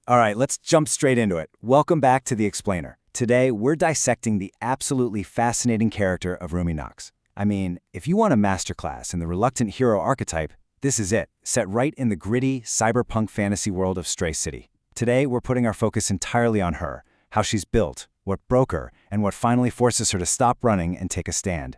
All right, let's jump straight into it. Welcome back to The Explainer. Today, we're dissecting the absolutely fascinating character of Rumi Knox. I mean, if you want a masterclass in the reluctant hero archetype, this is it, set right in the gritty, cyberpunk fantasy world of Stray City. Today, we're putting our focus entirely on her, how she's built, what broke her, and what finally forces her to stop running and take a stand.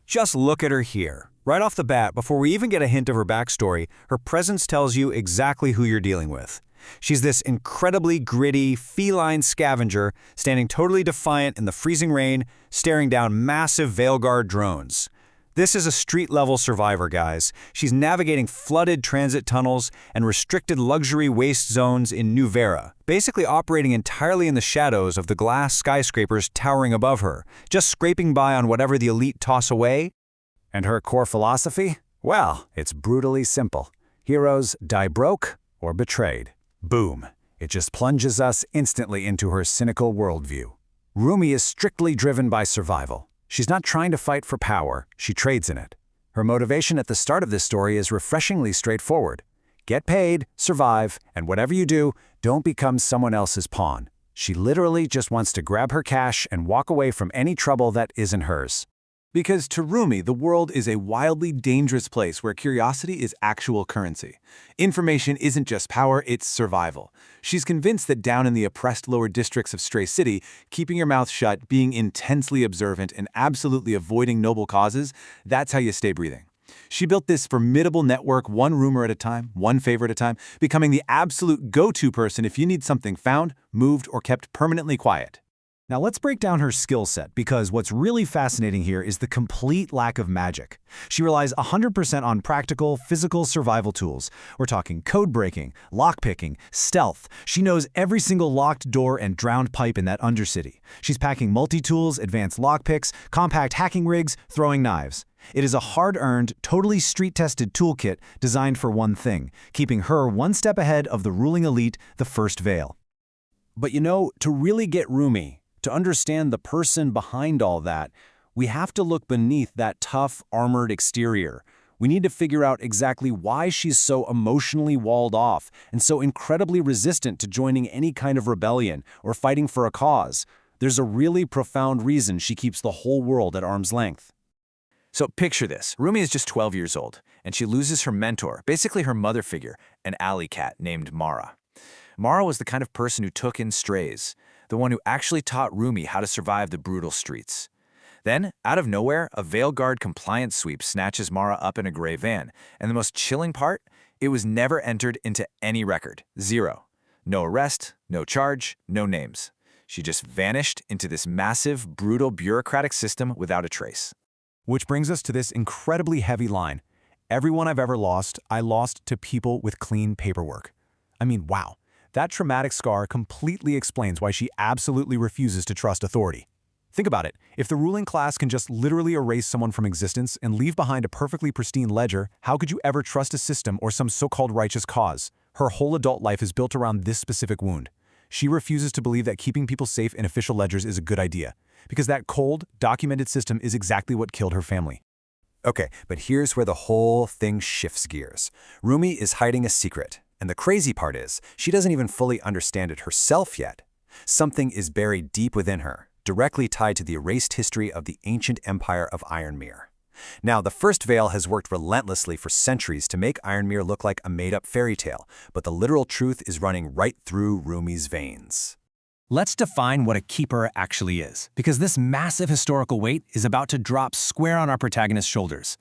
Just look at her here. Right off the bat, before we even get a hint of her backstory, her presence tells you exactly who you're dealing with. She's this incredibly gritty, feline scavenger, standing totally defiant in the freezing rain, staring down massive Veilguard drones. This is a street-level survivor, guys. She's navigating flooded transit tunnels and restricted luxury waste zones in New Veyra, basically operating entirely in the shadows of the glass skyscrapers towering above her, just scraping by on whatever the elite toss away. And her core philosophy? Well, it's brutally simple. Heroes die broke or betrayed. Boom. It just plunges us instantly into her cynical worldview. Rumi is strictly driven by survival. She's not trying to fight for power, she trades in it. Her motivation at the start of this story is refreshingly straightforward. Get paid, survive, and whatever you do, don't become someone else's pawn. She literally just wants to grab her cash and walk away from any trouble that isn't hers. Because to Rumi, the world is a wildly dangerous place where curiosity is actual currency. Information isn't just power, it's survival. She's convinced that down in the oppressed lower districts of Stray City, keeping your mouth shut, being intensely observant, and absolutely avoiding noble causes, that's how you stay breathing. She built this formidable network one rumor at a time, one favor at a time, becoming the absolute go-to person if you need something found, moved, or kept permanently quiet. Now let's break down her skill set, because what's really fascinating here is the complete lack of magic. She relies 100% on practical, physical survival tools. We're talking code breaking, lockpicking, stealth. She knows every single locked door and drowned pipe in that undercity. She's packing multi-tools, advanced lockpicks, compact hacking rigs, throwing knives. It is a hard-earned, totally street-tested toolkit designed for one thing, keeping her one step ahead of the ruling elite, the First Veil. But you know, to really get Rumi, to understand the person behind all that, we have to look beneath that tough, armored exterior. We need to figure out exactly why she's so emotionally walled off and so incredibly resistant to joining any kind of rebellion or fighting for a cause. There's a really profound reason she keeps the whole world at arm's length. So picture this. Rumi is just 12 years old, and she loses her mentor, basically her mother figure, an alley cat named Mara. Mara was the kind of person who took in strays, the one who actually taught Rumi how to survive the brutal streets. Then, out of nowhere, a Veilguard compliance sweep snatches Mara up in a gray van, and the most chilling part? It was never entered into any record. Zero. No arrest, no charge, no names. She just vanished into this massive, brutal bureaucratic system without a trace. Which brings us to this incredibly heavy line. Everyone I've ever lost, I lost to people with clean paperwork. I mean, wow. That traumatic scar completely explains why she absolutely refuses to trust authority. Think about it. If the ruling class can just literally erase someone from existence and leave behind a perfectly pristine ledger, how could you ever trust a system or some so-called righteous cause? Her whole adult life is built around this specific wound. She refuses to believe that keeping people safe in official ledgers is a good idea, because that cold, documented system is exactly what killed her family. Okay, but here's where the whole thing shifts gears. Rumi is hiding a secret. And the crazy part is, she doesn't even fully understand it herself yet. Something is buried deep within her, directly tied to the erased history of the ancient empire of Ironmere. Now, the First Veil has worked relentlessly for centuries to make Ironmere look like a made-up fairy tale, but the literal truth is running right through Rumi's veins. Let's define what a keeper actually is, because this massive historical weight is about to drop square on our protagonist's shoulders.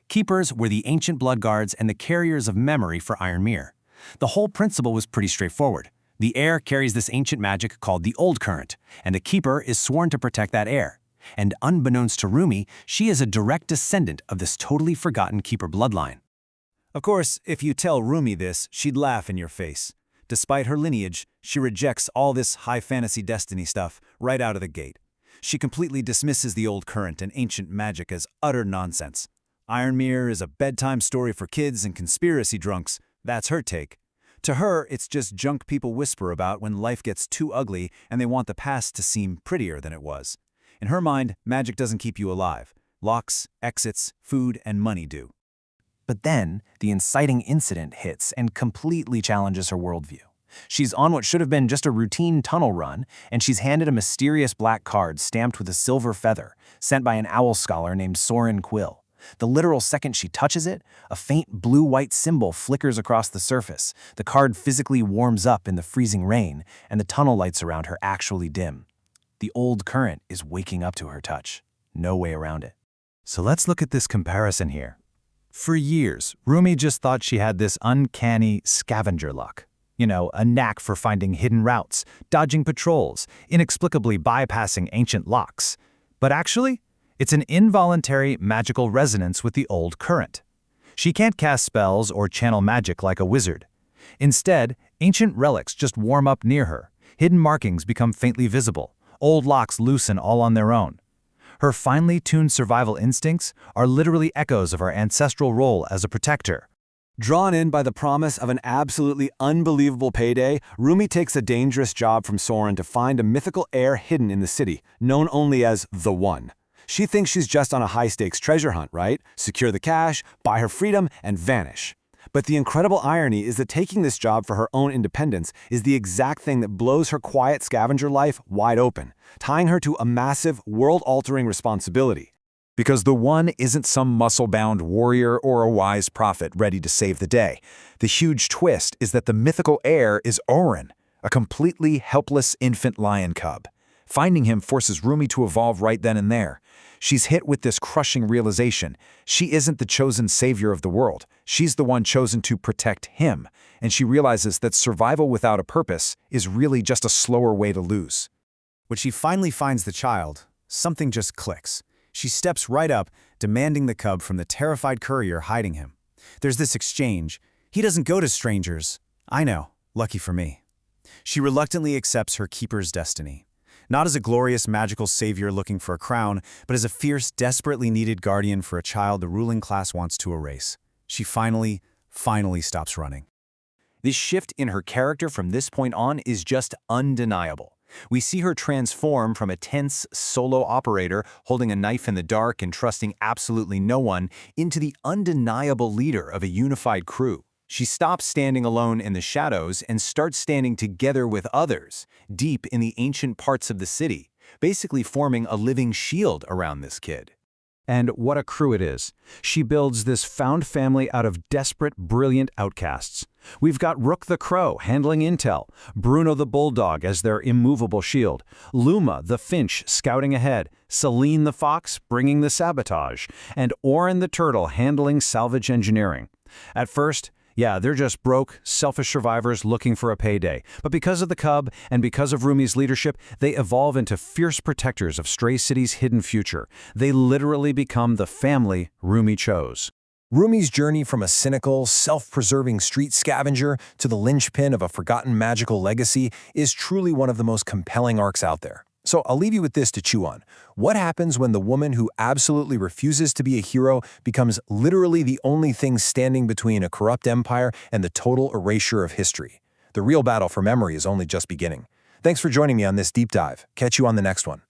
Keepers were the ancient blood guards and the carriers of memory for Ironmere. The whole principle was pretty straightforward. The heir carries this ancient magic called the Old Current, and the keeper is sworn to protect that heir. And unbeknownst to Rumi, she is a direct descendant of this totally forgotten keeper bloodline. Of course, if you tell Rumi this, she'd laugh in your face. Despite her lineage, she rejects all this high fantasy destiny stuff right out of the gate. She completely dismisses the Old Current and ancient magic as utter nonsense. Ironmere is a bedtime story for kids and conspiracy drunks. That's her take. To her, it's just junk people whisper about when life gets too ugly and they want the past to seem prettier than it was. In her mind, magic doesn't keep you alive. Locks, exits, food, and money do. But then, the inciting incident hits and completely challenges her worldview. She's on what should have been just a routine tunnel run, and she's handed a mysterious black card stamped with a silver feather, sent by an owl scholar named Soren Quill. The literal second she touches it, a faint blue-white symbol flickers across the surface. The card physically warms up in the freezing rain, and the tunnel lights around her actually dim. The old current is waking up to her touch. No way around it. So let's look at this comparison here. For years, Rumi just thought she had this uncanny scavenger luck. You know, a knack for finding hidden routes, dodging patrols, inexplicably bypassing ancient locks. But actually, it's an involuntary magical resonance with the old current. She can't cast spells or channel magic like a wizard. Instead, ancient relics just warm up near her. Hidden markings become faintly visible. Old locks loosen all on their own. Her finely tuned survival instincts are literally echoes of her ancestral role as a protector. Drawn in by the promise of an absolutely unbelievable payday, Rumi takes a dangerous job from Soren to find a mythical heir hidden in the city, known only as the One. She thinks she's just on a high-stakes treasure hunt, right? Secure the cash, buy her freedom, and vanish. But the incredible irony is that taking this job for her own independence is the exact thing that blows her quiet scavenger life wide open, tying her to a massive, world-altering responsibility. Because the One isn't some muscle-bound warrior or a wise prophet ready to save the day. The huge twist is that the mythical heir is Oryn, a completely helpless infant lion cub. Finding him forces Rumi to evolve right then and there. She's hit with this crushing realization. She isn't the chosen savior of the world. She's the one chosen to protect him. And she realizes that survival without a purpose is really just a slower way to lose. When she finally finds the child, something just clicks. She steps right up, demanding the cub from the terrified courier hiding him. There's this exchange. He doesn't go to strangers. I know, lucky for me. She reluctantly accepts her keeper's destiny. Not as a glorious magical savior looking for a crown, but as a fierce, desperately needed guardian for a child the ruling class wants to erase. She finally stops running. This shift in her character from this point on is just undeniable. We see her transform from a tense solo operator holding a knife in the dark and trusting absolutely no one into the undeniable leader of a unified crew. She stops standing alone in the shadows and starts standing together with others, deep in the ancient parts of the city, basically forming a living shield around this kid. And what a crew it is. She builds this found family out of desperate, brilliant outcasts. We've got Rook the Crow handling intel, Bruno the Bulldog as their immovable shield, Luma the Finch scouting ahead, Celine the Fox bringing the sabotage, and Oryn the Turtle handling salvage engineering. At first, yeah, they're just broke, selfish survivors looking for a payday. But because of the cub and because of Rumi's leadership, they evolve into fierce protectors of Stray City's hidden future. They literally become the family Rumi chose. Rumi's journey from a cynical, self-preserving street scavenger to the linchpin of a forgotten magical legacy is truly one of the most compelling arcs out there. So I'll leave you with this to chew on. What happens when the woman who absolutely refuses to be a hero becomes literally the only thing standing between a corrupt empire and the total erasure of history? The real battle for memory is only just beginning. Thanks for joining me on this deep dive. Catch you on the next one.